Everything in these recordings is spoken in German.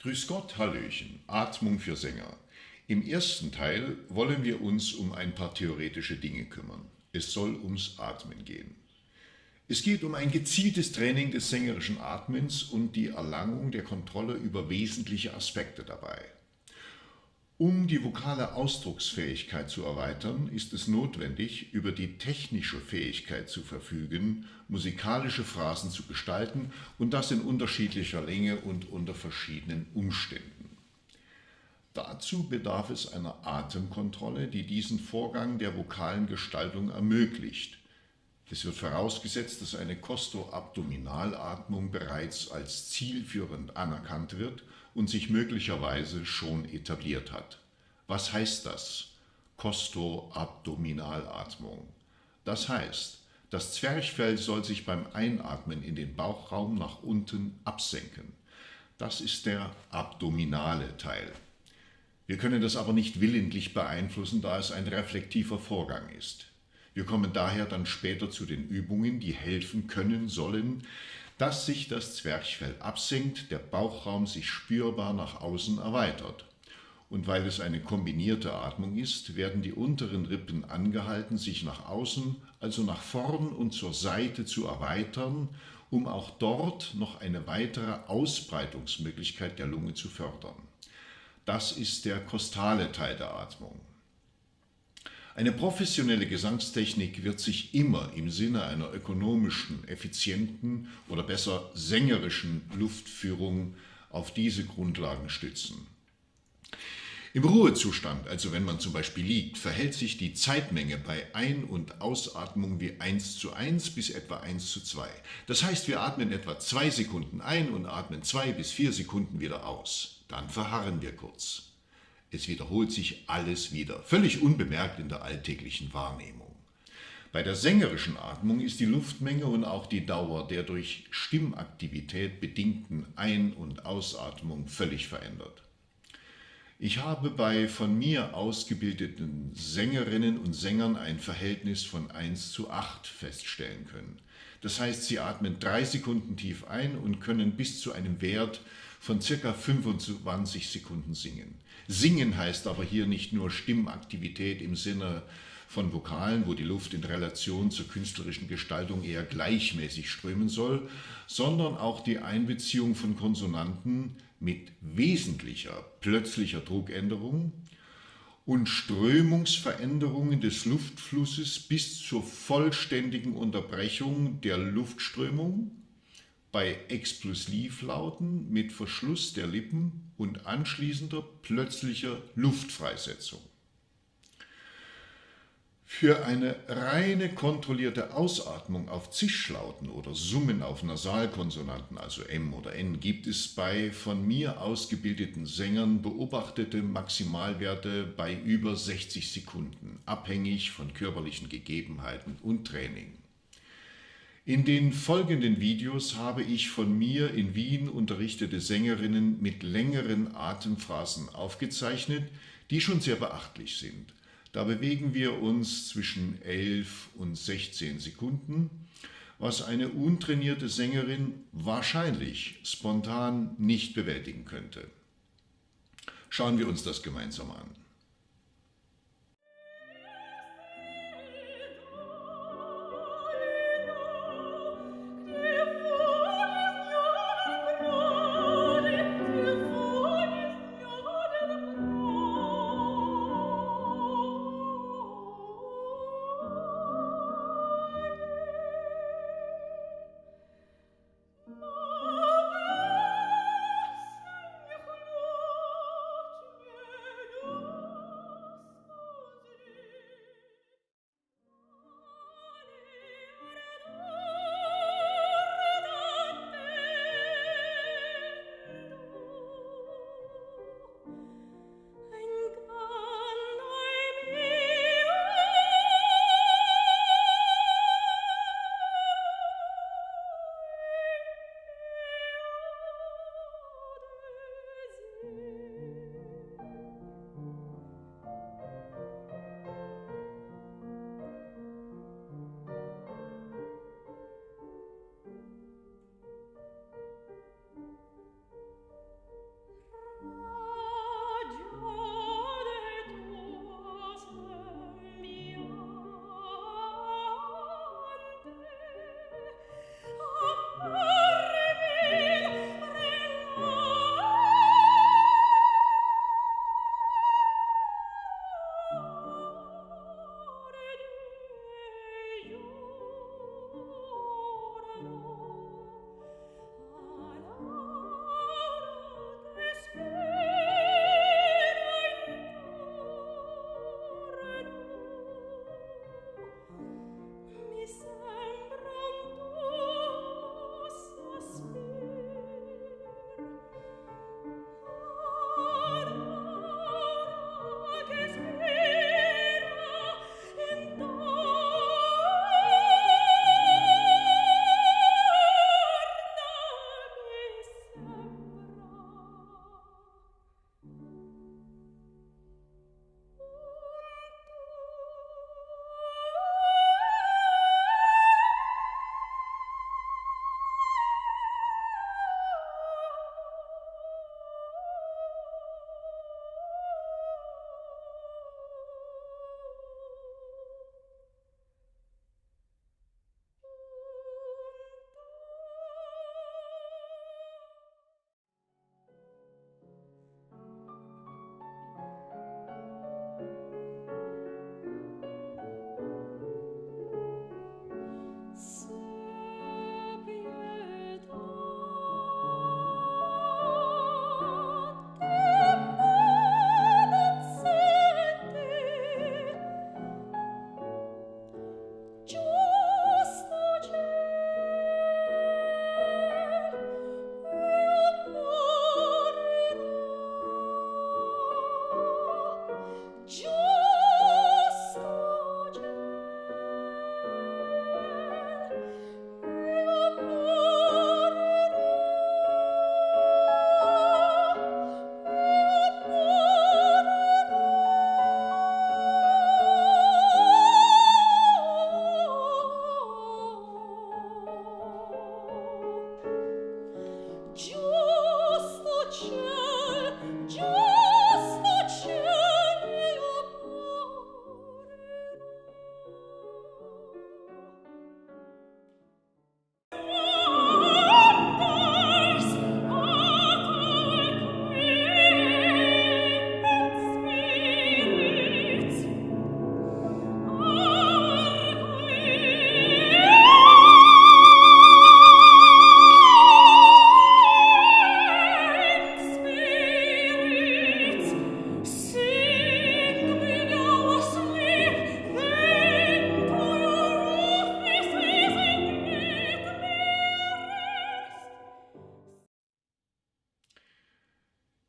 Grüß Gott, Hallöchen, Atmung für Sänger. Im ersten Teil wollen wir uns um ein paar theoretische Dinge kümmern. Es soll ums Atmen gehen. Es geht um ein gezieltes Training des sängerischen Atmens und die Erlangung der Kontrolle über wesentliche Aspekte dabei. Um die vokale Ausdrucksfähigkeit zu erweitern, ist es notwendig, über die technische Fähigkeit zu verfügen, musikalische Phrasen zu gestalten und das in unterschiedlicher Länge und unter verschiedenen Umständen. Dazu bedarf es einer Atemkontrolle, die diesen Vorgang der vokalen Gestaltung ermöglicht. Es wird vorausgesetzt, dass eine Costo-Abdominalatmung bereits als zielführend anerkannt wird und sich möglicherweise schon etabliert hat. Was heißt das? Costo-Abdominalatmung. Das heißt, das Zwerchfell soll sich beim Einatmen in den Bauchraum nach unten absenken. Das ist der abdominale Teil. Wir können das aber nicht willentlich beeinflussen, da es ein reflektiver Vorgang ist. Wir kommen daher dann später zu den Übungen, die helfen können sollen, dass sich das Zwerchfell absenkt, der Bauchraum sich spürbar nach außen erweitert. Und weil es eine kombinierte Atmung ist, werden die unteren Rippen angehalten, sich nach außen, also nach vorn und zur Seite zu erweitern, um auch dort noch eine weitere Ausbreitungsmöglichkeit der Lunge zu fördern. Das ist der kostale Teil der Atmung. Eine professionelle Gesangstechnik wird sich immer im Sinne einer ökonomischen, effizienten oder besser sängerischen Luftführung auf diese Grundlagen stützen. Im Ruhezustand, also wenn man zum Beispiel liegt, verhält sich die Zeitmenge bei Ein- und Ausatmung wie 1:1 bis etwa 1:2. Das heißt, wir atmen etwa 2 Sekunden ein und atmen 2 bis 4 Sekunden wieder aus. Dann verharren wir kurz. Es wiederholt sich alles wieder, völlig unbemerkt in der alltäglichen Wahrnehmung. Bei der sängerischen Atmung ist die Luftmenge und auch die Dauer der durch Stimmaktivität bedingten Ein- und Ausatmung völlig verändert. Ich habe bei von mir ausgebildeten Sängerinnen und Sängern ein Verhältnis von 1:8 feststellen können. Das heißt, sie atmen 3 Sekunden tief ein und können bis zu einem Wert von ca. 25 Sekunden singen. Singen heißt aber hier nicht nur Stimmaktivität im Sinne von Vokalen, wo die Luft in Relation zur künstlerischen Gestaltung eher gleichmäßig strömen soll, sondern auch die Einbeziehung von Konsonanten mit wesentlicher, plötzlicher Druckänderung und Strömungsveränderungen des Luftflusses bis zur vollständigen Unterbrechung der Luftströmung bei Explosivlauten mit Verschluss der Lippen und anschließender plötzlicher Luftfreisetzung. Für eine reine kontrollierte Ausatmung auf Zischlauten oder Summen auf Nasalkonsonanten, also M oder N, gibt es bei von mir ausgebildeten Sängern beobachtete Maximalwerte bei über 60 Sekunden, abhängig von körperlichen Gegebenheiten und Training. In den folgenden Videos habe ich von mir in Wien unterrichtete Sängerinnen mit längeren Atemphrasen aufgezeichnet, die schon sehr beachtlich sind. Da bewegen wir uns zwischen 11 und 16 Sekunden, was eine untrainierte Sängerin wahrscheinlich spontan nicht bewältigen könnte. Schauen wir uns das gemeinsam an.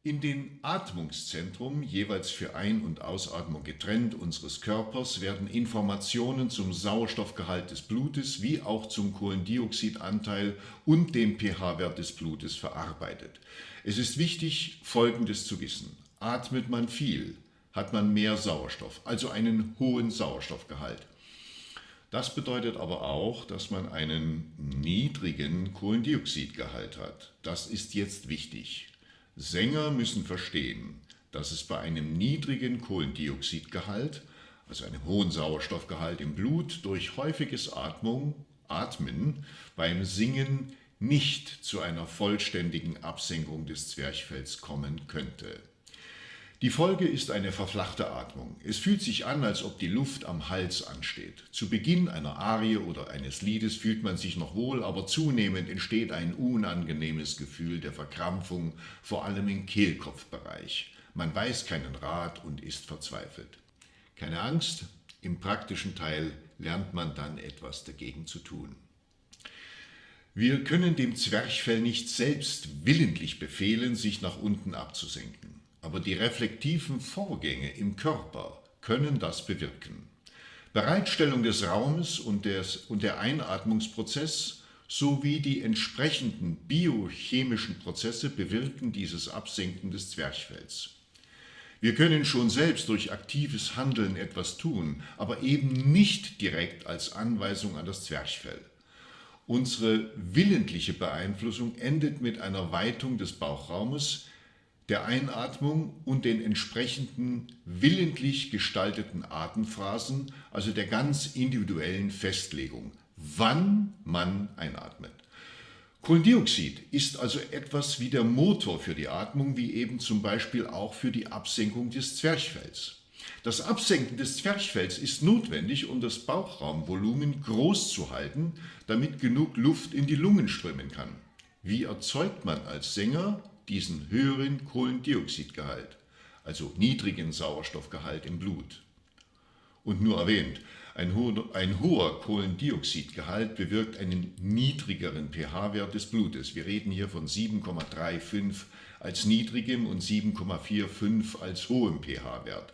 In den Atmungszentrum, jeweils für Ein- und Ausatmung getrennt, unseres Körpers werden Informationen zum Sauerstoffgehalt des Blutes wie auch zum Kohlendioxidanteil und dem pH-Wert des Blutes verarbeitet. Es ist wichtig, Folgendes zu wissen. Atmet man viel, hat man mehr Sauerstoff, also einen hohen Sauerstoffgehalt. Das bedeutet aber auch, dass man einen niedrigen Kohlendioxidgehalt hat. Das ist jetzt wichtig. Sänger müssen verstehen, dass es bei einem niedrigen Kohlendioxidgehalt, also einem hohen Sauerstoffgehalt im Blut, durch häufiges Atmen beim Singen nicht zu einer vollständigen Absenkung des Zwerchfells kommen könnte. Die Folge ist eine verflachte Atmung. Es fühlt sich an, als ob die Luft am Hals ansteht. Zu Beginn einer Arie oder eines Liedes fühlt man sich noch wohl, aber zunehmend entsteht ein unangenehmes Gefühl der Verkrampfung, vor allem im Kehlkopfbereich. Man weiß keinen Rat und ist verzweifelt. Keine Angst, im praktischen Teil lernt man dann etwas dagegen zu tun. Wir können dem Zwerchfell nicht selbst willentlich befehlen, sich nach unten abzusenken. Aber die reflektiven Vorgänge im Körper können das bewirken. Bereitstellung des Raumes und der Einatmungsprozess sowie die entsprechenden biochemischen Prozesse bewirken dieses Absenken des Zwerchfells. Wir können schon selbst durch aktives Handeln etwas tun, aber eben nicht direkt als Anweisung an das Zwerchfell. Unsere willentliche Beeinflussung endet mit einer Weitung des Bauchraumes, der Einatmung und den entsprechenden willentlich gestalteten Atemphrasen, also der ganz individuellen Festlegung, wann man einatmet. Kohlendioxid ist also etwas wie der Motor für die Atmung, wie eben zum Beispiel auch für die Absenkung des Zwerchfells. Das Absenken des Zwerchfells ist notwendig, um das Bauchraumvolumen groß zu halten, damit genug Luft in die Lungen strömen kann. Wie erzeugt man als Sänger diesen höheren Kohlendioxidgehalt, also niedrigen Sauerstoffgehalt im Blut? Und nur erwähnt, ein hoher Kohlendioxidgehalt bewirkt einen niedrigeren pH-Wert des Blutes. Wir reden hier von 7,35 als niedrigem und 7,45 als hohem pH-Wert.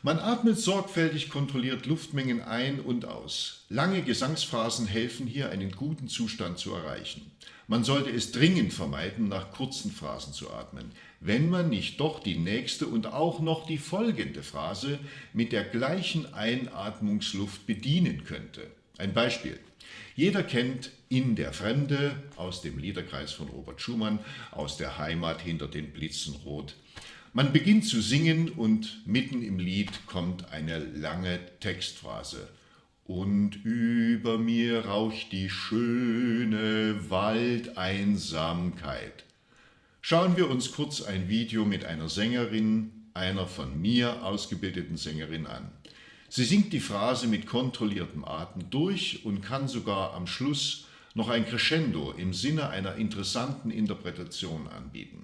Man atmet sorgfältig kontrolliert Luftmengen ein und aus. Lange Gesangsphasen helfen hier, einen guten Zustand zu erreichen. Man sollte es dringend vermeiden, nach kurzen Phrasen zu atmen, wenn man nicht doch die nächste und auch noch die folgende Phrase mit der gleichen Einatmungsluft bedienen könnte. Ein Beispiel. Jeder kennt In der Fremde aus dem Liederkreis von Robert Schumann, aus der Heimat hinter den Blitzen rot. Man beginnt zu singen und mitten im Lied kommt eine lange Textphrase. Und über mir raucht die schöne Waldeinsamkeit. Schauen wir uns kurz ein Video mit einer Sängerin, einer von mir ausgebildeten Sängerin an. Sie singt die Phrase mit kontrolliertem Atem durch und kann sogar am Schluss noch ein Crescendo im Sinne einer interessanten Interpretation anbieten.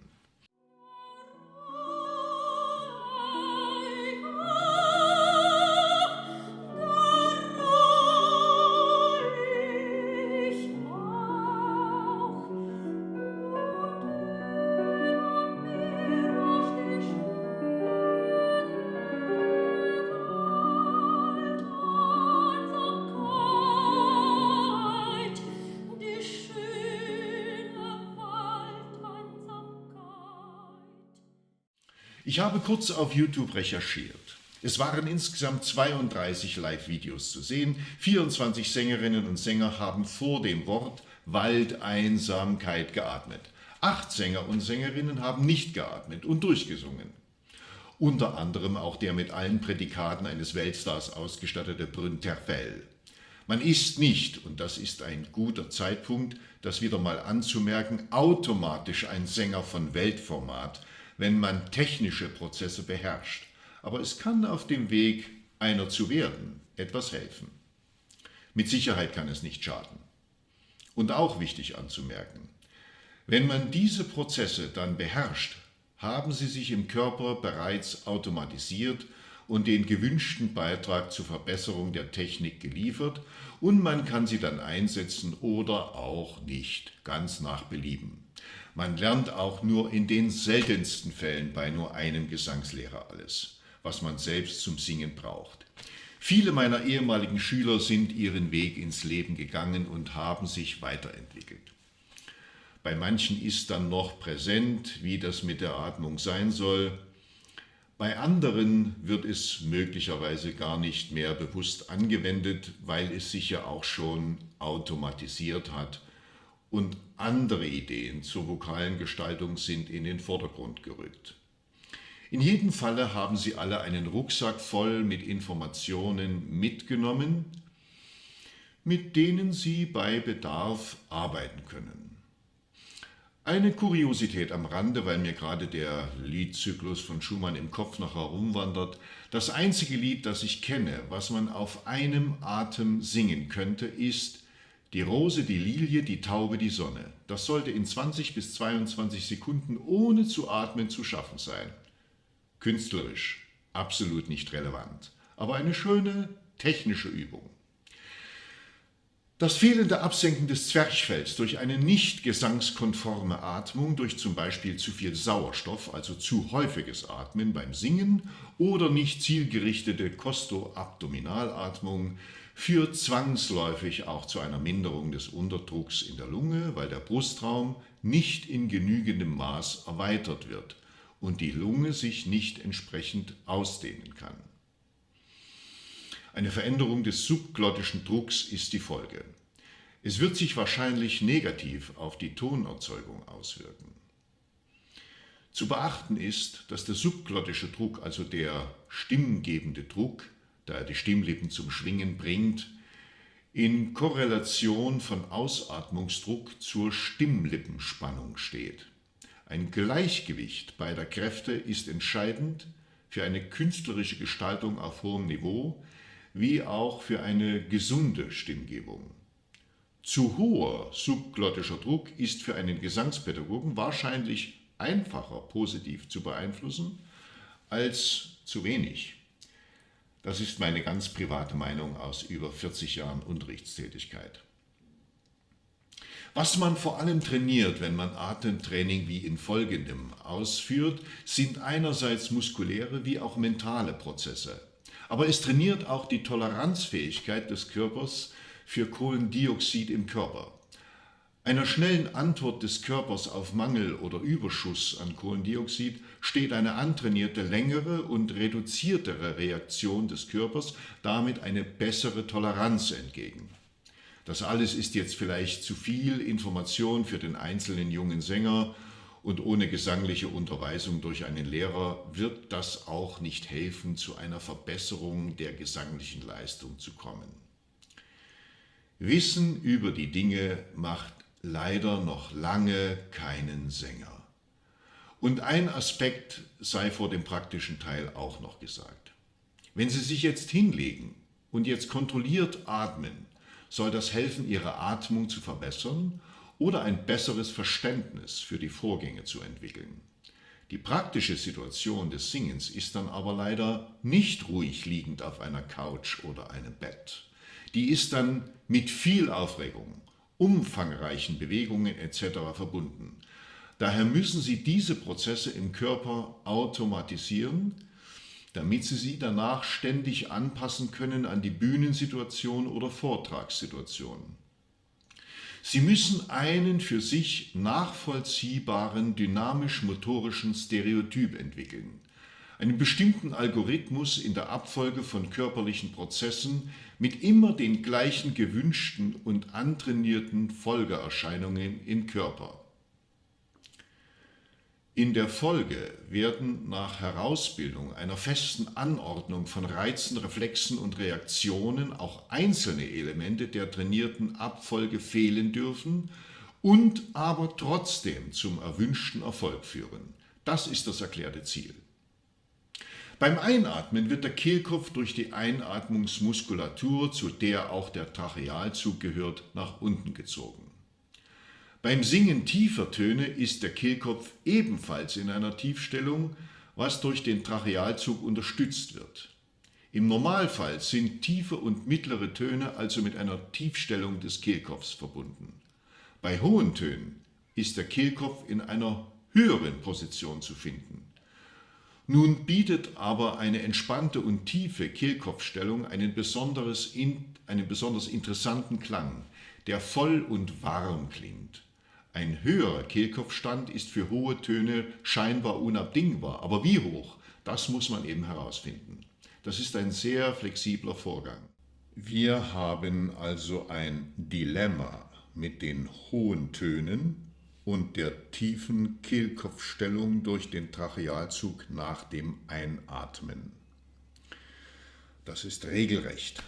Ich habe kurz auf YouTube recherchiert. Es waren insgesamt 32 Live-Videos zu sehen. 24 Sängerinnen und Sänger haben vor dem Wort Waldeinsamkeit geatmet. 8 Sänger und Sängerinnen haben nicht geatmet und durchgesungen. Unter anderem auch der mit allen Prädikaten eines Weltstars ausgestattete Bryn Terfel. Man ist nicht, und das ist ein guter Zeitpunkt, das wieder mal anzumerken, automatisch ein Sänger von Weltformat, wenn man technische Prozesse beherrscht. Aber es kann auf dem Weg, einer zu werden, etwas helfen. Mit Sicherheit kann es nicht schaden. Und auch wichtig anzumerken, wenn man diese Prozesse dann beherrscht, haben sie sich im Körper bereits automatisiert und den gewünschten Beitrag zur Verbesserung der Technik geliefert und man kann sie dann einsetzen oder auch nicht, ganz nach Belieben. Man lernt auch nur in den seltensten Fällen bei nur einem Gesangslehrer alles, was man selbst zum Singen braucht. Viele meiner ehemaligen Schüler sind ihren Weg ins Leben gegangen und haben sich weiterentwickelt. Bei manchen ist dann noch präsent, wie das mit der Atmung sein soll. Bei anderen wird es möglicherweise gar nicht mehr bewusst angewendet, weil es sich ja auch schon automatisiert hat und andere Ideen zur vokalen Gestaltung sind in den Vordergrund gerückt. In jedem Falle haben Sie alle einen Rucksack voll mit Informationen mitgenommen, mit denen Sie bei Bedarf arbeiten können. Eine Kuriosität am Rande, weil mir gerade der Liedzyklus von Schumann im Kopf noch herumwandert. Das einzige Lied, das ich kenne, was man auf einem Atem singen könnte, ist Die Rose, die Lilie, die Taube, die Sonne. Das sollte in 20 bis 22 Sekunden ohne zu atmen zu schaffen sein. Künstlerisch absolut nicht relevant, aber eine schöne technische Übung. Das fehlende Absenken des Zwerchfells durch eine nicht gesangskonforme Atmung, durch zum Beispiel zu viel Sauerstoff, also zu häufiges Atmen beim Singen oder nicht zielgerichtete Kosto-Abdominalatmung, führt zwangsläufig auch zu einer Minderung des Unterdrucks in der Lunge, weil der Brustraum nicht in genügendem Maß erweitert wird und die Lunge sich nicht entsprechend ausdehnen kann. Eine Veränderung des subglottischen Drucks ist die Folge. Es wird sich wahrscheinlich negativ auf die Tonerzeugung auswirken. Zu beachten ist, dass der subglottische Druck, also der stimmgebende Druck, da er die Stimmlippen zum Schwingen bringt, in Korrelation von Ausatmungsdruck zur Stimmlippenspannung steht. Ein Gleichgewicht beider Kräfte ist entscheidend für eine künstlerische Gestaltung auf hohem Niveau, wie auch für eine gesunde Stimmgebung. Zu hoher subglottischer Druck ist für einen Gesangspädagogen wahrscheinlich einfacher positiv zu beeinflussen als zu wenig. Das ist meine ganz private Meinung aus über 40 Jahren Unterrichtstätigkeit. Was man vor allem trainiert, wenn man Atemtraining wie in folgendem ausführt, sind einerseits muskuläre wie auch mentale Prozesse. Aber es trainiert auch die Toleranzfähigkeit des Körpers für Kohlendioxid im Körper. Einer schnellen Antwort des Körpers auf Mangel oder Überschuss an Kohlendioxid steht eine antrainierte, längere und reduziertere Reaktion des Körpers, damit eine bessere Toleranz entgegen. Das alles ist jetzt vielleicht zu viel Information für den einzelnen jungen Sänger und ohne gesangliche Unterweisung durch einen Lehrer wird das auch nicht helfen, zu einer Verbesserung der gesanglichen Leistung zu kommen. Wissen über die Dinge macht leider noch lange keinen Sänger. Und ein Aspekt sei vor dem praktischen Teil auch noch gesagt. Wenn Sie sich jetzt hinlegen und jetzt kontrolliert atmen, soll das helfen, Ihre Atmung zu verbessern oder ein besseres Verständnis für die Vorgänge zu entwickeln. Die praktische Situation des Singens ist dann aber leider nicht ruhig liegend auf einer Couch oder einem Bett. Die ist dann mit viel Aufregung, umfangreichen Bewegungen etc. verbunden. Daher müssen Sie diese Prozesse im Körper automatisieren, damit Sie sie danach ständig anpassen können an die Bühnensituation oder Vortragssituation. Sie müssen einen für sich nachvollziehbaren dynamisch-motorischen Stereotyp entwickeln, einen bestimmten Algorithmus in der Abfolge von körperlichen Prozessen mit immer den gleichen gewünschten und antrainierten Folgeerscheinungen im Körper. In der Folge werden nach Herausbildung einer festen Anordnung von Reizen, Reflexen und Reaktionen auch einzelne Elemente der trainierten Abfolge fehlen dürfen und aber trotzdem zum erwünschten Erfolg führen. Das ist das erklärte Ziel. Beim Einatmen wird der Kehlkopf durch die Einatmungsmuskulatur, zu der auch der Trachealzug gehört, nach unten gezogen. Beim Singen tiefer Töne ist der Kehlkopf ebenfalls in einer Tiefstellung, was durch den Trachealzug unterstützt wird. Im Normalfall sind tiefe und mittlere Töne also mit einer Tiefstellung des Kehlkopfs verbunden. Bei hohen Tönen ist der Kehlkopf in einer höheren Position zu finden. Nun bietet aber eine entspannte und tiefe Kehlkopfstellung einen besonders interessanten Klang, der voll und warm klingt. Ein höherer Kehlkopfstand ist für hohe Töne scheinbar unabdingbar, aber wie hoch, das muss man eben herausfinden. Das ist ein sehr flexibler Vorgang. Wir haben also ein Dilemma mit den hohen Tönen und der tiefen Kehlkopfstellung durch den Trachealzug nach dem Einatmen. Das ist regelrecht.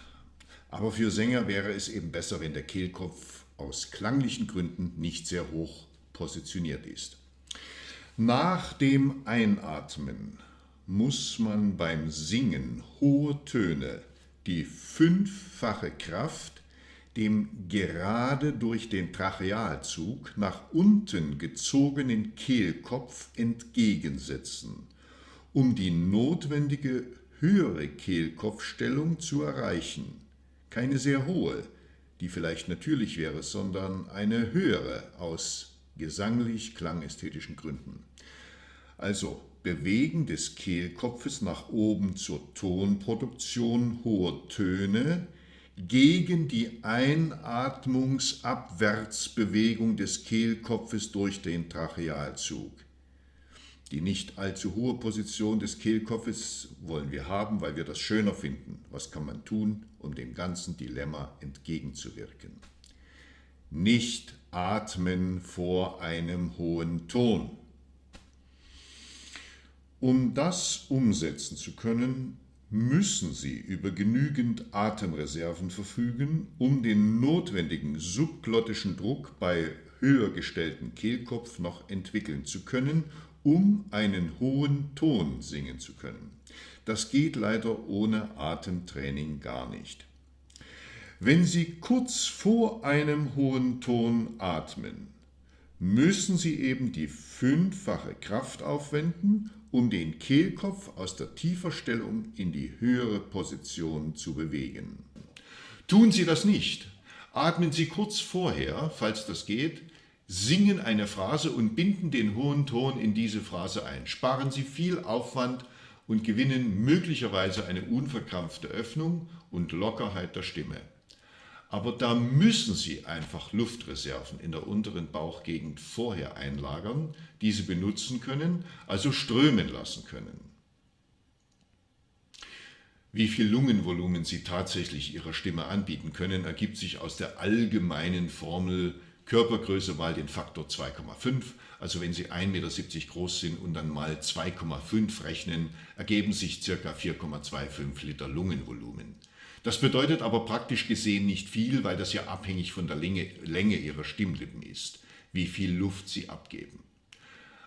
Aber für Sänger wäre es eben besser, wenn der Kehlkopf aus klanglichen Gründen nicht sehr hoch positioniert ist. Nach dem Einatmen muss man beim Singen hohe Töne, die 5-fache Kraft, dem gerade durch den Trachealzug nach unten gezogenen Kehlkopf entgegensetzen, um die notwendige höhere Kehlkopfstellung zu erreichen. Keine sehr hohe, die vielleicht natürlich wäre, sondern eine höhere aus gesanglich-klangästhetischen Gründen. Also Bewegen des Kehlkopfes nach oben zur Tonproduktion hoher Töne gegen die Einatmungsabwärtsbewegung des Kehlkopfes durch den Trachealzug. Die nicht allzu hohe Position des Kehlkopfes wollen wir haben, weil wir das schöner finden. Was kann man tun, um dem ganzen Dilemma entgegenzuwirken? Nicht atmen vor einem hohen Ton. Um das umsetzen zu können, müssen Sie über genügend Atemreserven verfügen, um den notwendigen subglottischen Druck bei höher gestelltem Kehlkopf noch entwickeln zu können, um einen hohen Ton singen zu können. Das geht leider ohne Atemtraining gar nicht. Wenn Sie kurz vor einem hohen Ton atmen, müssen Sie eben die 5-fache Kraft aufwenden, um den Kehlkopf aus der Tieferstellung in die höhere Position zu bewegen. Tun Sie das nicht. Atmen Sie kurz vorher, falls das geht, singen eine Phrase und binden den hohen Ton in diese Phrase ein. Sparen Sie viel Aufwand und gewinnen möglicherweise eine unverkrampfte Öffnung und Lockerheit der Stimme. Aber da müssen Sie einfach Luftreserven in der unteren Bauchgegend vorher einlagern, die Sie benutzen können, also strömen lassen können. Wie viel Lungenvolumen Sie tatsächlich Ihrer Stimme anbieten können, ergibt sich aus der allgemeinen Formel Körpergröße mal den Faktor 2,5. Also wenn Sie 1,70 Meter groß sind und dann mal 2,5 rechnen, ergeben sich ca. 4,25 Liter Lungenvolumen. Das bedeutet aber praktisch gesehen nicht viel, weil das ja abhängig von der Länge Ihrer Stimmlippen ist, wie viel Luft Sie abgeben.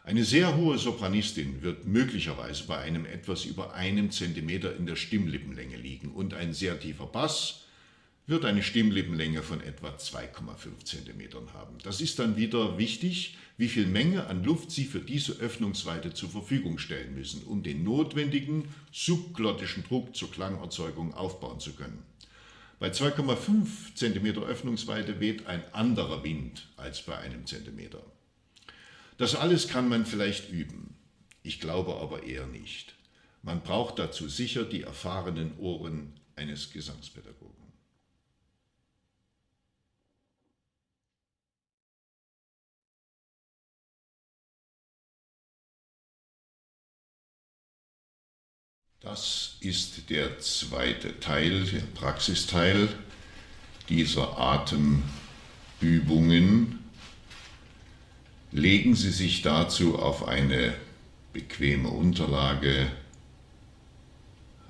Eine sehr hohe Sopranistin wird möglicherweise bei einem etwas über 1 Zentimeter in der Stimmlippenlänge liegen und ein sehr tiefer Bass wird eine Stimmlippenlänge von etwa 2,5 Zentimetern haben. Das ist dann wieder wichtig, wie viel Menge an Luft Sie für diese Öffnungsweite zur Verfügung stellen müssen, um den notwendigen subglottischen Druck zur Klangerzeugung aufbauen zu können. Bei 2,5 Zentimeter Öffnungsweite weht ein anderer Wind als bei 1 Zentimeter. Das alles kann man vielleicht üben. Ich glaube aber eher nicht. Man braucht dazu sicher die erfahrenen Ohren eines Gesangspädagogen. Das ist der zweite Teil, der Praxisteil dieser Atemübungen. Legen Sie sich dazu auf eine bequeme Unterlage,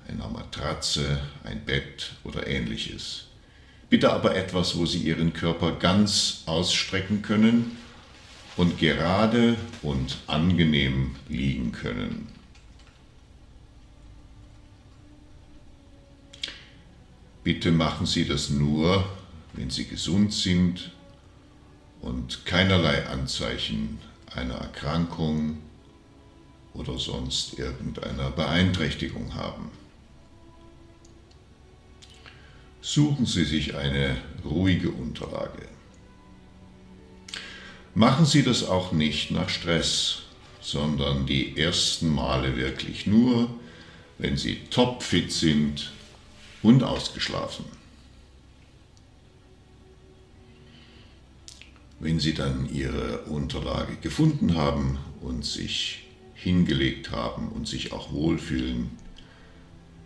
eine Matratze, ein Bett oder ähnliches. Bitte aber etwas, wo Sie Ihren Körper ganz ausstrecken können und gerade und angenehm liegen können. Bitte machen Sie das nur, wenn Sie gesund sind und keinerlei Anzeichen einer Erkrankung oder sonst irgendeiner Beeinträchtigung haben. Suchen Sie sich eine ruhige Unterlage. Machen Sie das auch nicht nach Stress, sondern die ersten Male wirklich nur, wenn Sie topfit sind und ausgeschlafen. Wenn Sie dann Ihre Unterlage gefunden haben und sich hingelegt haben und sich auch wohlfühlen,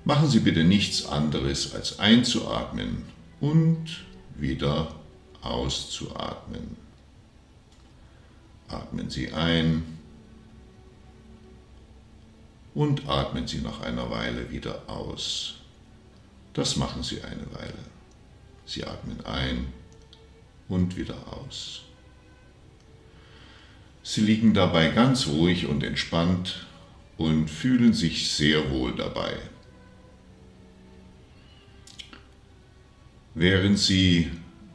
machen Sie bitte nichts anderes als einzuatmen und wieder auszuatmen. Atmen Sie ein und atmen Sie nach einer Weile wieder aus. Das machen Sie eine Weile. Sie atmen ein und wieder aus. Sie liegen dabei ganz ruhig und entspannt und fühlen sich sehr wohl dabei. Während Sie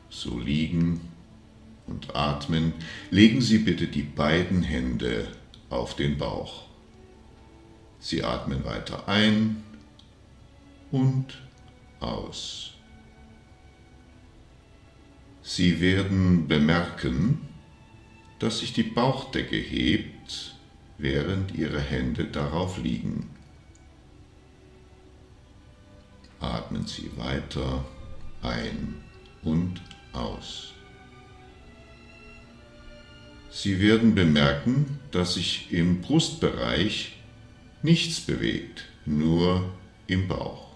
so liegen und atmen, legen Sie bitte die beiden Hände auf den Bauch. Sie atmen weiter ein und aus. Sie werden bemerken, dass sich die Bauchdecke hebt, während Ihre Hände darauf liegen. Atmen Sie weiter ein und aus. Sie werden bemerken, dass sich im Brustbereich nichts bewegt, nur im Bauch.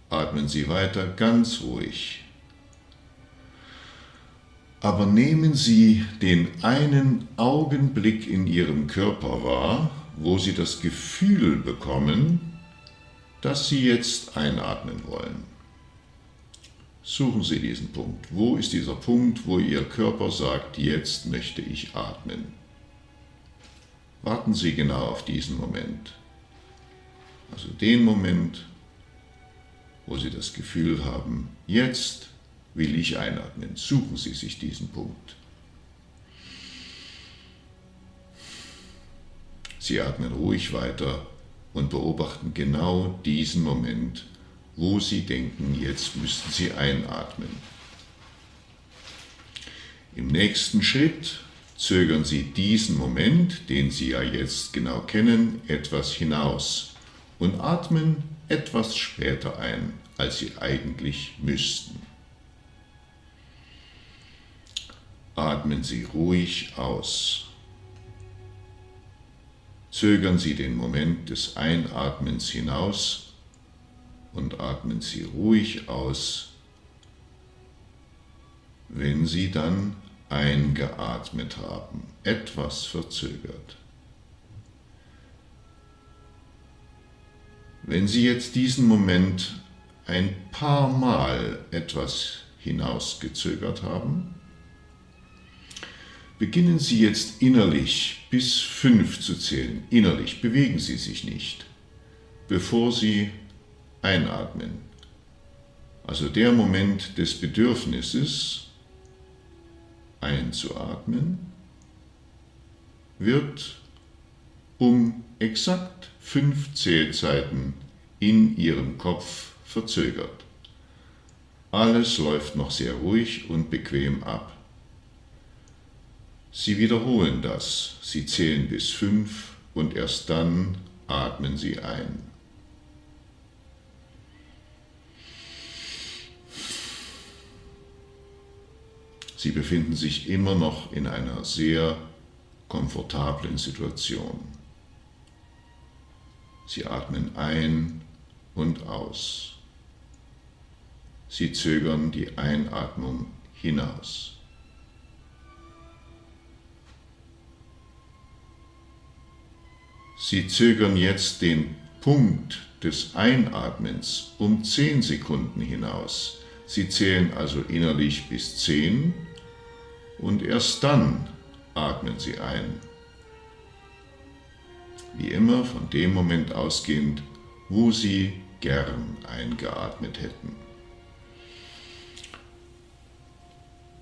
Atmen Sie weiter ganz ruhig. Aber nehmen Sie den einen Augenblick in Ihrem Körper wahr, wo Sie das Gefühl bekommen, dass Sie jetzt einatmen wollen. Suchen Sie diesen Punkt. Wo ist dieser Punkt, wo Ihr Körper sagt, jetzt möchte ich atmen? Warten Sie genau auf diesen Moment. Also den Moment, wo Sie das Gefühl haben, jetzt will ich einatmen. Suchen Sie sich diesen Punkt. Sie atmen ruhig weiter und beobachten genau diesen Moment, wo Sie denken, jetzt müssten Sie einatmen. Im nächsten Schritt zögern Sie diesen Moment, den Sie ja jetzt genau kennen, etwas hinaus und atmen etwas später ein, als Sie eigentlich müssten. Atmen Sie ruhig aus. Zögern Sie den Moment des Einatmens hinaus und atmen Sie ruhig aus, wenn Sie dann eingeatmet haben, etwas verzögert. Wenn Sie jetzt diesen Moment ein paar Mal etwas hinausgezögert haben, beginnen Sie jetzt innerlich bis 5 zu zählen. Innerlich bewegen Sie sich nicht, bevor Sie einatmen. Also der Moment des Bedürfnisses, einzuatmen, wird um exakt 5 Zählzeiten in Ihrem Kopf verzögert. Alles läuft noch sehr ruhig und bequem ab. Sie wiederholen das. Sie zählen bis 5 und erst dann atmen Sie ein. Sie befinden sich immer noch in einer sehr komfortablen Situation. Sie atmen ein und aus. Sie zögern die Einatmung hinaus. Sie zögern jetzt den Punkt des Einatmens um 10 Sekunden hinaus. Sie zählen also innerlich bis 10 und erst dann atmen Sie ein. Wie immer von dem Moment ausgehend, wo Sie gern eingeatmet hätten.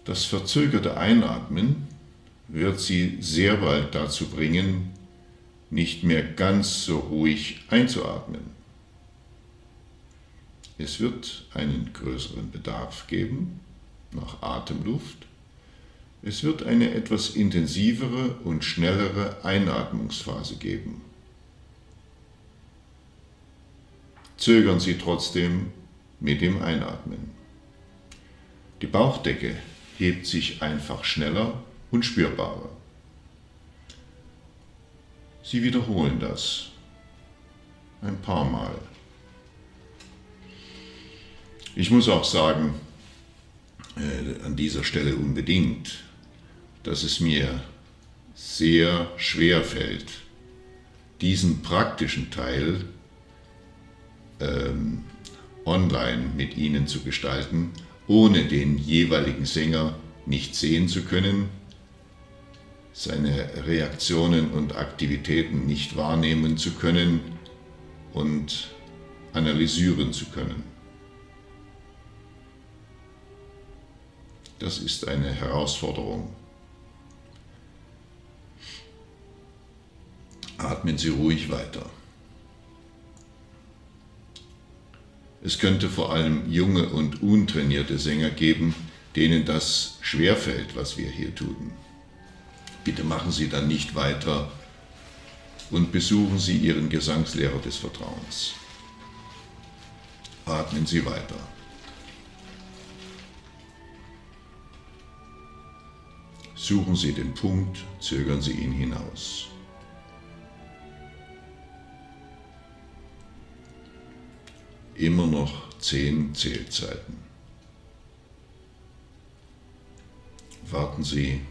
Das verzögerte Einatmen wird Sie sehr bald dazu bringen, nicht mehr ganz so ruhig einzuatmen. Es wird einen größeren Bedarf geben nach Atemluft. Es wird eine etwas intensivere und schnellere Einatmungsphase geben. Zögern Sie trotzdem mit dem Einatmen. Die Bauchdecke hebt sich einfach schneller und spürbarer. Sie wiederholen das ein paar Mal. Ich muss auch sagen, an dieser Stelle unbedingt, dass es mir sehr schwer fällt, diesen praktischen Teil online mit Ihnen zu gestalten, ohne den jeweiligen Sänger nicht sehen zu können, seine Reaktionen und Aktivitäten nicht wahrnehmen zu können und analysieren zu können. Das ist eine Herausforderung. Atmen Sie ruhig weiter. Es könnte vor allem junge und untrainierte Sänger geben, denen das schwerfällt, was wir hier tun. Bitte machen Sie dann nicht weiter und besuchen Sie Ihren Gesangslehrer des Vertrauens. Atmen Sie weiter. Suchen Sie den Punkt, zögern Sie ihn hinaus. Immer noch 10 Zählzeiten. Warten Sie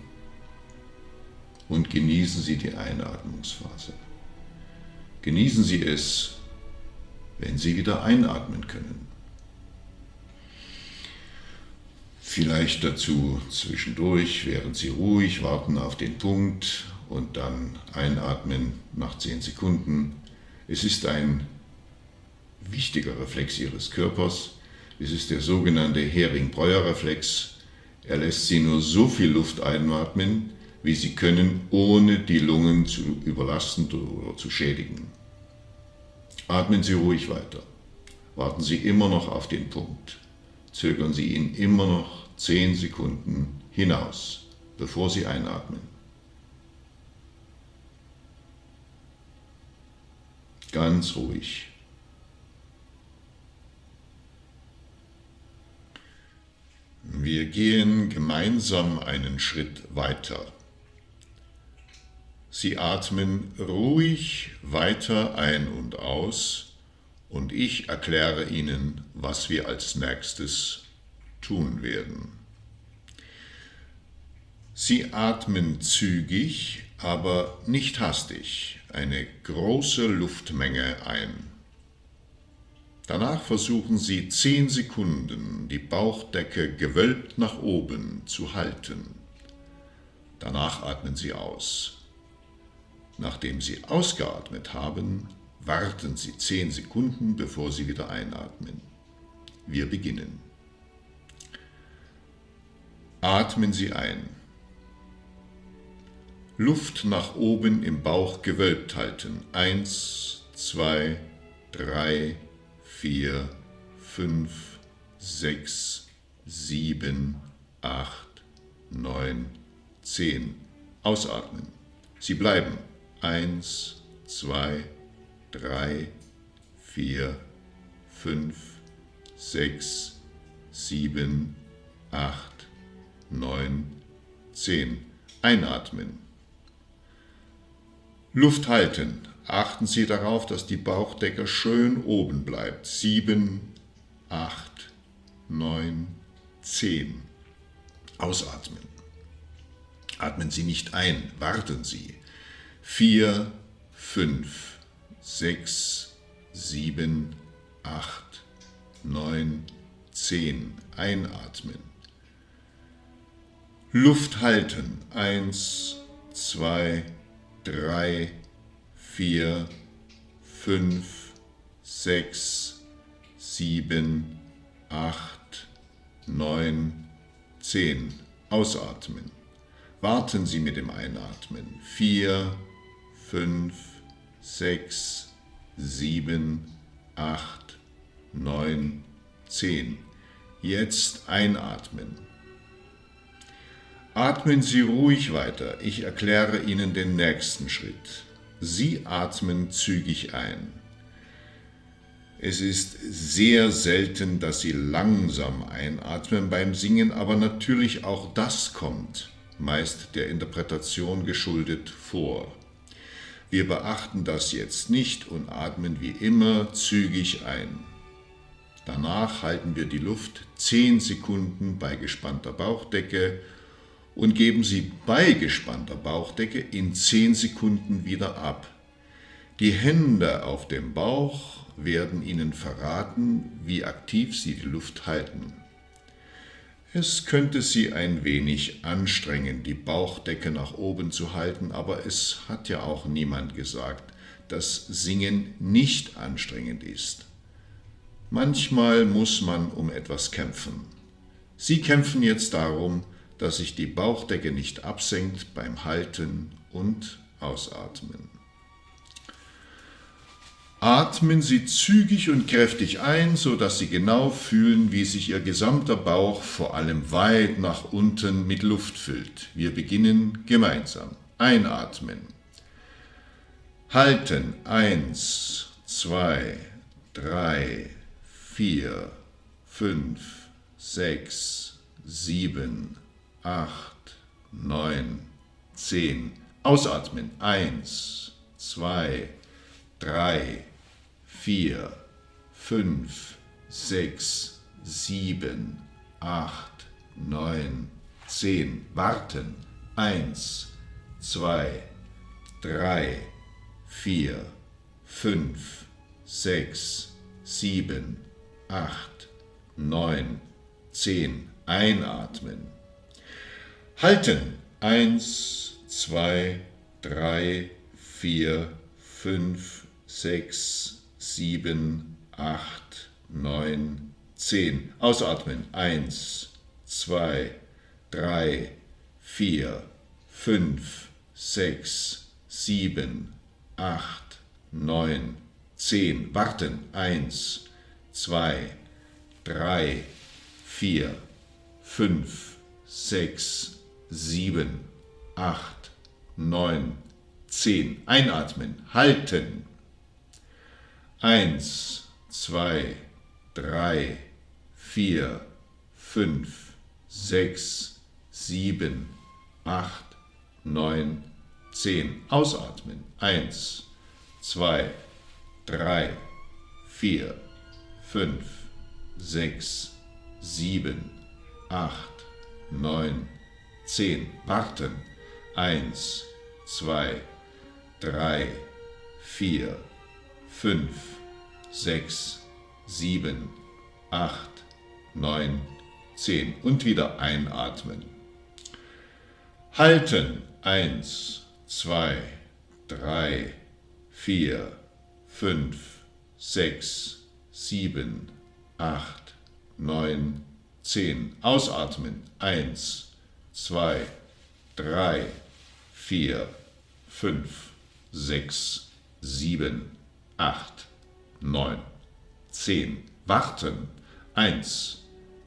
und genießen Sie die Einatmungsphase. Genießen Sie es, wenn Sie wieder einatmen können. Vielleicht dazu zwischendurch, während Sie ruhig warten auf den Punkt und dann einatmen nach 10 Sekunden. Es ist ein wichtiger Reflex Ihres Körpers. Es ist der sogenannte Hering-Breuer-Reflex. Er lässt Sie nur so viel Luft einatmen, wie Sie können, ohne die Lungen zu überlasten oder zu schädigen. Atmen Sie ruhig weiter. Warten Sie immer noch auf den Punkt. Zögern Sie ihn immer noch 10 Sekunden hinaus, bevor Sie einatmen. Ganz ruhig. Wir gehen gemeinsam einen Schritt weiter. Sie atmen ruhig weiter ein und aus und ich erkläre Ihnen, was wir als nächstes tun werden. Sie atmen zügig, aber nicht hastig, eine große Luftmenge ein. Danach versuchen Sie 10 Sekunden die Bauchdecke gewölbt nach oben zu halten. Danach atmen Sie aus. Nachdem Sie ausgeatmet haben, warten Sie 10 Sekunden, bevor Sie wieder einatmen. Wir beginnen. Atmen Sie ein. Luft nach oben im Bauch gewölbt halten. 1, 2, 3, 4, 5, 6, 7, 8, 9, 10. Ausatmen. Sie bleiben. 1, 2, 3, 4, 5, 6, 7, 8, 9, 10. Einatmen. Luft halten. Achten Sie darauf, dass die Bauchdecke schön oben bleibt. 7, 8, 9, 10. Ausatmen. Atmen Sie nicht ein, warten Sie. 4, 5, 6, 7, 8, 9, 10. Einatmen. Luft halten. 1, 2, 3, 4, 5, 6, 7, 8, 9, 10. Ausatmen. Warten Sie mit dem Einatmen. 4, 5, 6, 7, 8, 9, 10. Jetzt einatmen. Atmen Sie ruhig weiter. Ich erkläre Ihnen den nächsten Schritt. Sie atmen zügig ein. Es ist sehr selten, dass Sie langsam einatmen beim Singen, aber natürlich auch das kommt, meist der Interpretation geschuldet, vor. Wir beachten das jetzt nicht und atmen wie immer zügig ein. Danach halten wir die Luft 10 Sekunden bei gespannter Bauchdecke und geben sie bei gespannter Bauchdecke in 10 Sekunden wieder ab. Die Hände auf dem Bauch werden Ihnen verraten, wie aktiv Sie die Luft halten. Es könnte Sie ein wenig anstrengen, die Bauchdecke nach oben zu halten, aber es hat ja auch niemand gesagt, dass Singen nicht anstrengend ist. Manchmal muss man um etwas kämpfen. Sie kämpfen jetzt darum, dass sich die Bauchdecke nicht absenkt beim Halten und Ausatmen. Atmen Sie zügig und kräftig ein, sodass Sie genau fühlen, wie sich Ihr gesamter Bauch vor allem weit nach unten mit Luft füllt. Wir beginnen gemeinsam. Einatmen. Halten. 1, 2, 3, 4, 5, 6, 7, 8, 9, 10. Ausatmen. 1, 2, 3, 4, 5, 6, 7, 8, 9, 10. Warten. 1, 2, 3, 4, 5, 6, 7, 8, 9, 10. Einatmen. Halten. 1, 2, 3, 4, 5, 6, 7, 8, 9, 10. Ausatmen. 1, 2, 3, 4, 5, 6, 7, 8, 9, 10. Warten. 1, 2, 3, 4, 5, 6, 7, 8, 9, 10. Einatmen. Halten. 1, 2, 3, 4, 5, 6, 7, 8, 9, 10. Ausatmen. 1, 2, 3, 4, 5, 6, 7, 8, 9, 10. Warten. 1, 2, 3, 4, 5, 6, 7, 8, 9, 10. Und wieder einatmen. Halten. 1, 2, 3, 4, 5, 6, 7, 8, 9, 10. Ausatmen. 1, 2, 3, 4, 5, 6, 7, 8, 9, 10. Warten. 1,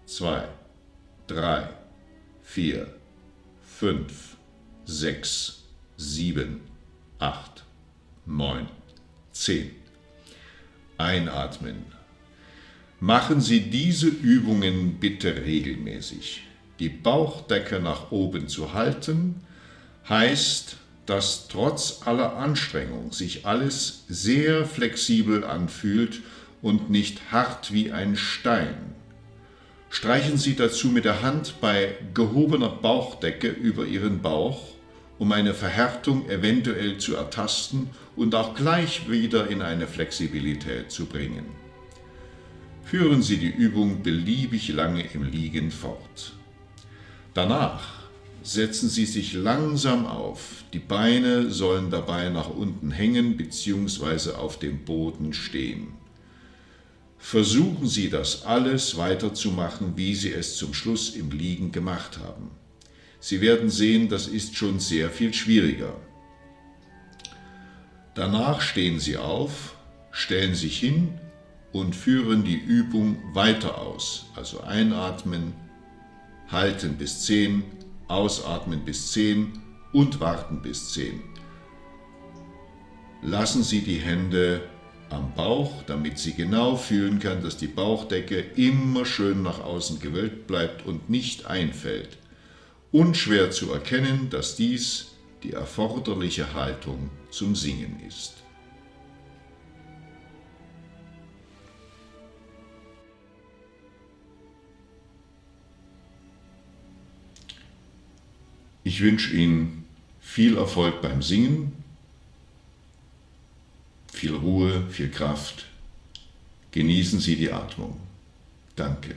2, 3, 4, 5, 6, 7, 8, 9, 10. Einatmen. Machen Sie diese Übungen bitte regelmäßig. Die Bauchdecke nach oben zu halten, heißt, dass trotz aller Anstrengung sich alles sehr flexibel anfühlt und nicht hart wie ein Stein. Streichen Sie dazu mit der Hand bei gehobener Bauchdecke über Ihren Bauch, um eine Verhärtung eventuell zu ertasten und auch gleich wieder in eine Flexibilität zu bringen. Führen Sie die Übung beliebig lange im Liegen fort. Danach setzen Sie sich langsam auf. Die Beine sollen dabei nach unten hängen bzw. auf dem Boden stehen. Versuchen Sie das alles weiterzumachen, wie Sie es zum Schluss im Liegen gemacht haben. Sie werden sehen, das ist schon sehr viel schwieriger. Danach stehen Sie auf, stellen sich hin und führen die Übung weiter aus. Also einatmen, halten bis 10, Ausatmen bis 10 und warten bis 10. Lassen Sie die Hände am Bauch, damit Sie genau fühlen können, dass die Bauchdecke immer schön nach außen gewölbt bleibt und nicht einfällt. Unschwer zu erkennen, dass dies die erforderliche Haltung zum Singen ist. Ich wünsche Ihnen viel Erfolg beim Singen, viel Ruhe, viel Kraft. Genießen Sie die Atmung. Danke.